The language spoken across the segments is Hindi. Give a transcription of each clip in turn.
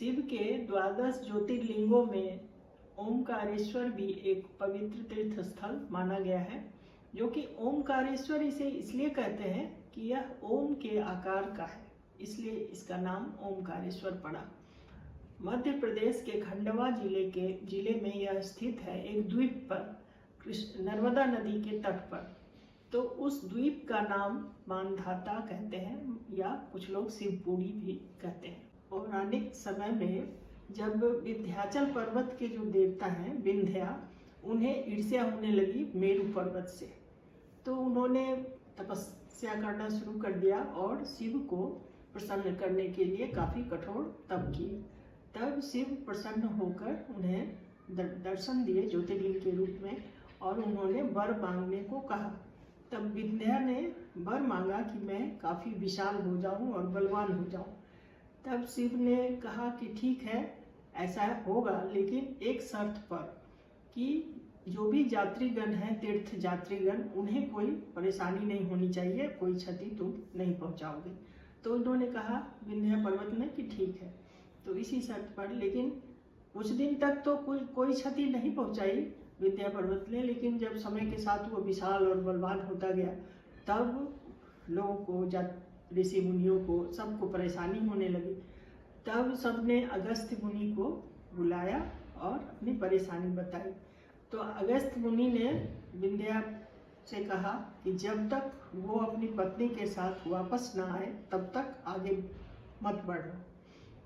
शिव के द्वादश ज्योतिर्लिंगों में ओमकारेश्वर भी एक पवित्र तीर्थ स्थल माना गया है, जो कि ओमकारेश्वर इसे इसलिए कहते हैं कि यह ओम के आकार का है, इसलिए इसका नाम ओमकारेश्वर पड़ा। मध्य प्रदेश के खंडवा जिले में यह स्थित है, एक द्वीप पर नर्मदा नदी के तट पर। तो उस द्वीप का नाम मानधाता कहते हैं या कुछ लोग शिवपुरी भी कहते हैं। पौराणिक समय में जब विंध्याचल पर्वत के जो देवता हैं विंध्या, उन्हें ईर्ष्या होने लगी मेरु पर्वत से, तो उन्होंने तपस्या करना शुरू कर दिया और शिव को प्रसन्न करने के लिए काफ़ी कठोर तप किए। तब शिव प्रसन्न होकर उन्हें दर्शन दिए ज्योतिर्लिंग के रूप में और उन्होंने वर मांगने को कहा। तब विंध्या ने वर मांगा कि मैं काफ़ी विशाल हो जाऊं और बलवान हो जाऊं। तब शिव ने कहा कि ठीक है, ऐसा होगा, लेकिन एक शर्त पर कि जो भी यात्रीगण हैं, तीर्थ यात्रीगण, उन्हें कोई परेशानी नहीं होनी चाहिए, कोई क्षति तुम नहीं पहुंचाओगे। तो उन्होंने कहा विंध्या पर्वत ने कि ठीक है। तो इसी शर्त पर, लेकिन कुछ दिन तक तो कोई क्षति नहीं पहुंचाई विंध्या पर्वत ने, लेकिन जब समय के साथ वो विशाल और बलवान होता गया, तब लोगों को, ऋषि मुनियों को, सबको परेशानी होने लगी। तब सबने अगस्त्य मुनि को बुलाया और अपनी परेशानी बताई। तो अगस्त्य मुनि ने विंध्या से कहा कि जब तक वो अपनी पत्नी के साथ वापस ना आए तब तक आगे मत बढ़ना।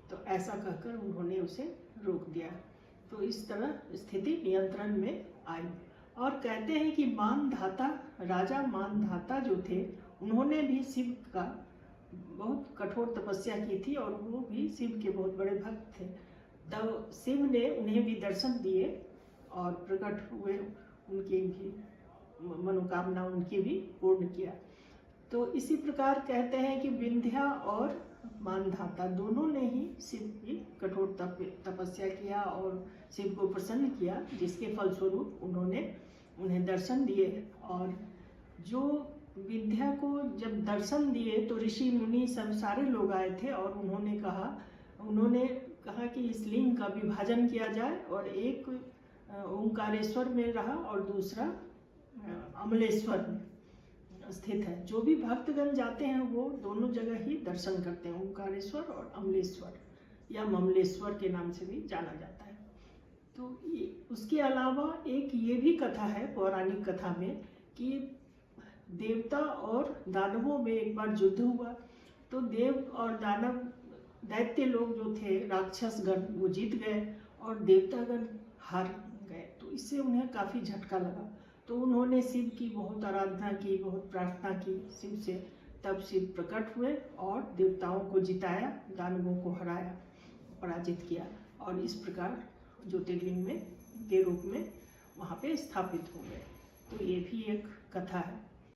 तो ऐसा कहकर उन्होंने उसे रोक दिया। तो इस तरह स्थिति नियंत्रण में आई। और कहते हैं कि मानधाता, राजा मानधाता जो थे, उन्होंने भी शिव का बहुत कठोर तपस्या की थी और वो भी शिव के बहुत बड़े भक्त थे। तब शिव ने उन्हें भी दर्शन दिए और प्रकट हुए, उनकी भी मनोकामना उनकी भी पूर्ण किया। तो इसी प्रकार कहते हैं कि विंध्या और मानधाता दोनों ने ही शिव की कठोर तपस्या किया और शिव को प्रसन्न किया, जिसके फलस्वरूप उन्हें दर्शन दिए। और जो विंध्या को जब दर्शन दिए तो ऋषि मुनि सब सारे लोग आए थे और उन्होंने कहा कि इस लिंग का विभाजन किया जाए और एक ओंकारेश्वर में रहा और दूसरा अमलेश्वर में स्थित है। जो भी भक्तगण जाते हैं वो दोनों जगह ही दर्शन करते हैं, ओंकारेश्वर और अमलेश्वर या ममलेश्वर के नाम से भी जाना जाता है। तो उसके अलावा एक ये भी कथा है पौराणिक कथा में कि देवता और दानवों में एक बार युद्ध हुआ। तो देव और दानव, दैत्य लोग जो थे, राक्षसगण, वो जीत गए और देवतागण हार गए। तो इससे उन्हें काफ़ी झटका लगा। तो उन्होंने शिव की बहुत आराधना की, बहुत प्रार्थना की शिव से। तब शिव प्रकट हुए और देवताओं को जिताया, दानवों को हराया, पराजित किया और इस प्रकार ज्योतिर्लिंग में के रूप में वहाँ पे स्थापित हो गए। तो ये भी एक कथा है।